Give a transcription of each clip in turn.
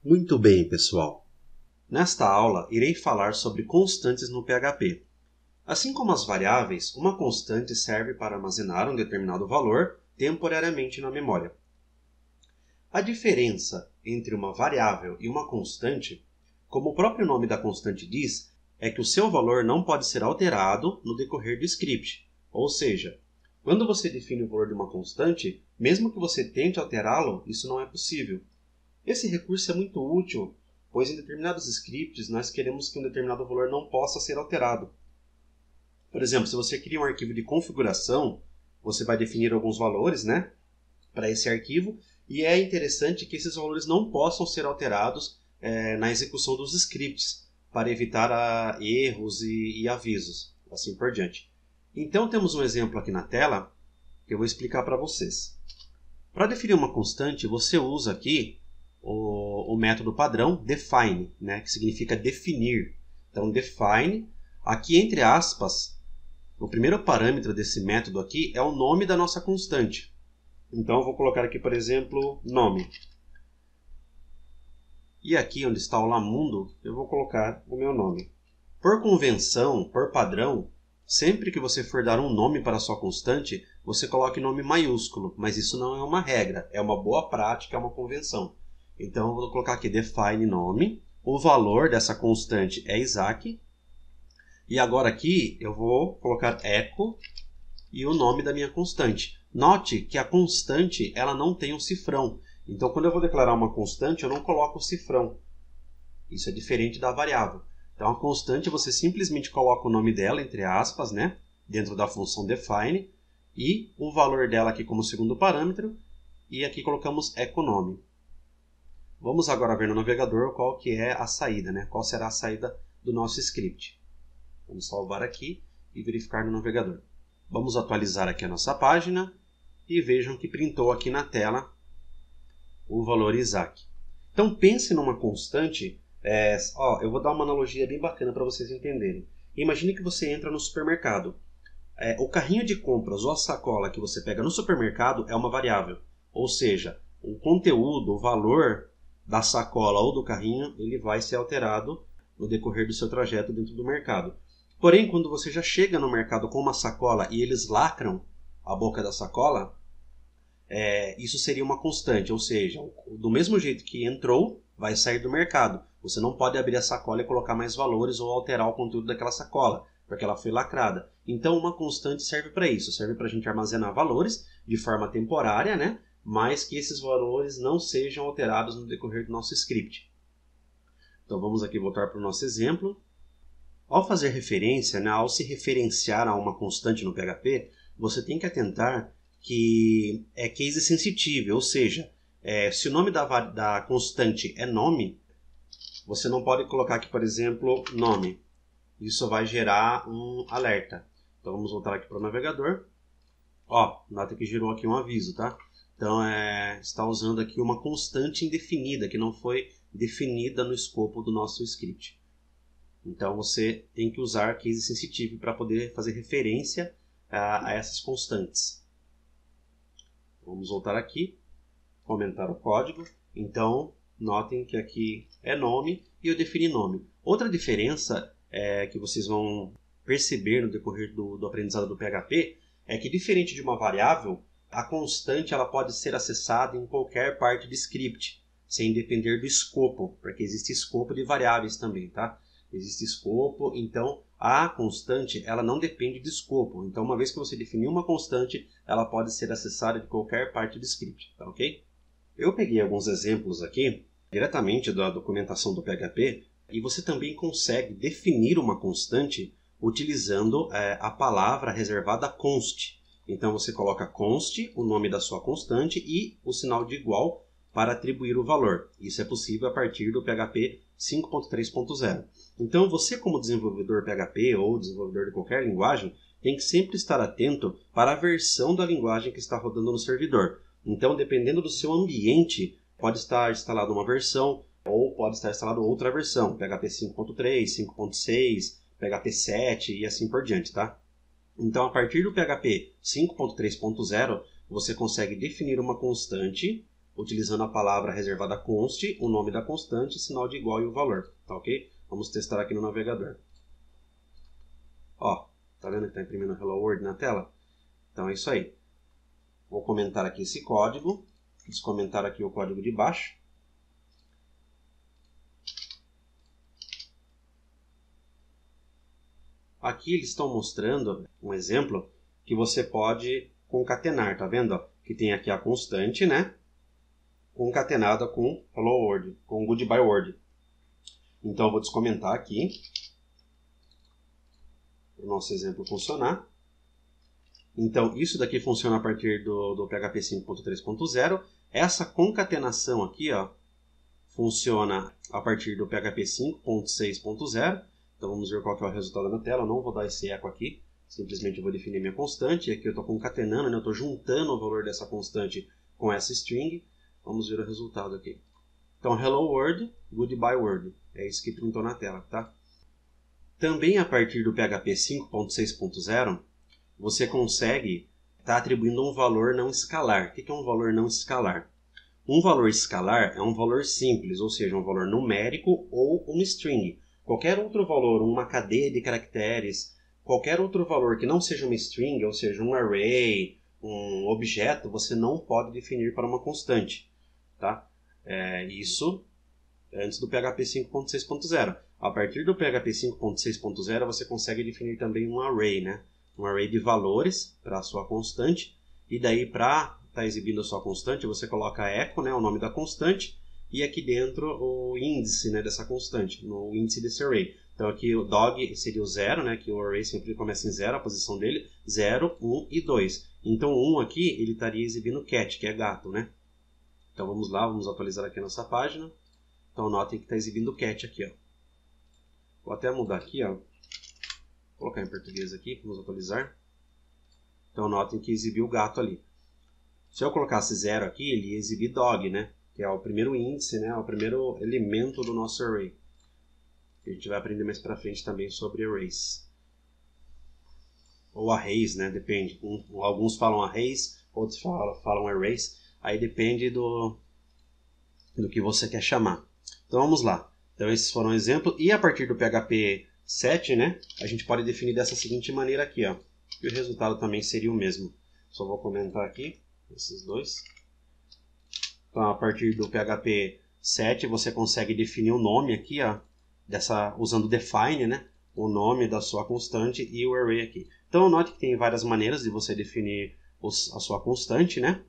Muito bem, pessoal. Nesta aula, irei falar sobre constantes no PHP. Assim como as variáveis, uma constante serve para armazenar um determinado valor temporariamente na memória. A diferença entre uma variável e uma constante, como o próprio nome da constante diz, é que o seu valor não pode ser alterado no decorrer do script. Ou seja, quando você define o valor de uma constante, mesmo que você tente alterá-lo, isso não é possível. Esse recurso é muito útil, pois em determinados scripts nós queremos que um determinado valor não possa ser alterado. Por exemplo, se você cria um arquivo de configuração, você vai definir alguns valores, para esse arquivo, e é interessante que esses valores não possam ser alterados na execução dos scripts, para evitar erros e avisos, assim por diante. Então temos um exemplo aqui na tela que eu vou explicar para vocês. Para definir uma constante, você usa aqui o método padrão define, que significa definir. Então, define, aqui entre aspas, o primeiro parâmetro desse método aqui é o nome da nossa constante. Então, eu vou colocar aqui, por exemplo, nome. E aqui onde está o Lamundo, eu vou colocar o meu nome. Por convenção, por padrão, sempre que você for dar um nome para a sua constante, você coloque nome maiúsculo, mas isso não é uma regra, é uma boa prática, é uma convenção. Então eu vou colocar aqui define nome, o valor dessa constante é Isaac, e agora aqui eu vou colocar echo e o nome da minha constante. Note que a constante ela não tem um cifrão, então quando eu vou declarar uma constante eu não coloco o cifrão. Isso é diferente da variável. Então, a constante você simplesmente coloca o nome dela, entre aspas, dentro da função define, e o valor dela aqui como segundo parâmetro, e aqui colocamos echoNome. Vamos agora ver no navegador qual que é a saída, qual será a saída do nosso script. Vamos salvar aqui e verificar no navegador. Vamos atualizar aqui a nossa página e vejam que printou aqui na tela o valor Isaac. Então, pense numa constante. Eu vou dar uma analogia bem bacana para vocês entenderem. Imagine que você entra no supermercado. O carrinho de compras ou a sacola que você pega no supermercado é uma variável. Ou seja, o conteúdo, o valor da sacola ou do carrinho, ele vai ser alterado no decorrer do seu trajeto dentro do mercado. Porém, quando você já chega no mercado com uma sacola e eles lacram a boca da sacola, isso seria uma constante, ou seja, do mesmo jeito que entrou, vai sair do mercado. Você não pode abrir a sacola e colocar mais valores ou alterar o conteúdo daquela sacola, porque ela foi lacrada. Então, uma constante serve para isso, serve para a gente armazenar valores de forma temporária, mas que esses valores não sejam alterados no decorrer do nosso script. Então, vamos aqui voltar para o nosso exemplo. Ao fazer referência, ao se referenciar a uma constante no PHP, você tem que atentar que é case sensitive, ou seja, se o nome da constante é nome, você não pode colocar aqui, por exemplo, nome. Isso vai gerar um alerta. Então vamos voltar aqui para o navegador. Nota que gerou aqui um aviso, tá? Então está usando aqui uma constante indefinida, que não foi definida no escopo do nosso script. Então você tem que usar case sensitive para poder fazer referência a essas constantes. Vamos voltar aqui, comentar o código. Então, notem que aqui é nome e eu defini nome. Outra diferença que vocês vão perceber no decorrer do aprendizado do PHP é que, diferente de uma variável, a constante ela pode ser acessada em qualquer parte do script, sem depender do escopo, porque existe escopo de variáveis também, tá? Existe escopo, então a constante ela não depende do escopo. Então, uma vez que você definiu uma constante, ela pode ser acessada de qualquer parte do script, tá ok? Eu peguei alguns exemplos aqui, diretamente da documentação do PHP, e você também consegue definir uma constante utilizando a palavra reservada const. Então, você coloca const, o nome da sua constante, e o sinal de igual para atribuir o valor. Isso é possível a partir do PHP 5.3.0. Então, você como desenvolvedor PHP ou desenvolvedor de qualquer linguagem, tem que sempre estar atento para a versão da linguagem que está rodando no servidor. Então, dependendo do seu ambiente, pode estar instalada uma versão ou pode estar instalada outra versão, PHP 5.3, 5.6, PHP 7 e assim por diante, tá? Então, a partir do PHP 5.3.0, você consegue definir uma constante utilizando a palavra reservada const, o nome da constante, sinal de igual e o valor, tá ok? Vamos testar aqui no navegador. Ó, tá vendo que está imprimindo Hello World na tela? Então é isso aí. Vou comentar aqui esse código, descomentar aqui o código de baixo. Aqui eles estão mostrando um exemplo que você pode concatenar, tá vendo? Ó? Que tem aqui a constante, né? Concatenada com Hello World, com Goodbye World. Então eu vou descomentar aqui, para o nosso exemplo funcionar. Então isso daqui funciona a partir do PHP 5.3.0. Essa concatenação aqui, ó, funciona a partir do PHP 5.6.0. Então vamos ver qual que é o resultado na tela. Eu não vou dar esse eco aqui, simplesmente eu vou definir minha constante. E aqui eu estou concatenando, né? Eu estou juntando o valor dessa constante com essa string. Vamos ver o resultado aqui. Então, Hello World, Goodbye World. É isso que printou na tela, tá? Também a partir do PHP 5.6.0, você consegue estar atribuindo um valor não escalar. O que é um valor não escalar? Um valor escalar é um valor simples, ou seja, um valor numérico ou uma string. Qualquer outro valor, uma cadeia de caracteres, qualquer outro valor que não seja uma string, ou seja, um array, um objeto, você não pode definir para uma constante. Tá? Isso antes do PHP 5.6.0. A partir do PHP 5.6.0 você consegue definir também um array, né? Um array de valores para a sua constante. E daí para estar exibindo a sua constante, você coloca echo, né, o nome da constante, e aqui dentro o índice, né, dessa constante, no índice desse array. Então aqui o dog seria o 0, né, que o array sempre começa em 0, a posição dele, 0, 1 e 2. Então o 1 aqui ele estaria exibindo cat, que é gato, né? Então vamos lá, vamos atualizar aqui a nossa página. Então notem que está exibindo cat aqui, ó. Vou até mudar aqui, ó. Vou colocar em português aqui, vamos atualizar. Então notem que exibiu o gato ali. Se eu colocasse 0 aqui, ele ia exibir dog, né? Que é o primeiro índice, né? O primeiro elemento do nosso array. A gente vai aprender mais pra frente também sobre arrays. Ou arrays, né? Depende. Alguns falam arrays, outros falam arrays. Aí depende do que você quer chamar. Então vamos lá. Então esses foram exemplos. E a partir do PHP 7, né? A gente pode definir dessa seguinte maneira aqui, ó. E o resultado também seria o mesmo. Só vou comentar aqui esses dois. Então, a partir do PHP 7, você consegue definir o nome aqui, ó, usando define, né? O nome da sua constante e o array aqui. Então, note que tem várias maneiras de você definir a sua constante, né?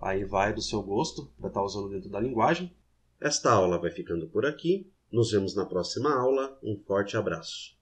Aí vai do seu gosto para estar usando dentro da linguagem. Esta aula vai ficando por aqui. Nos vemos na próxima aula. Um forte abraço.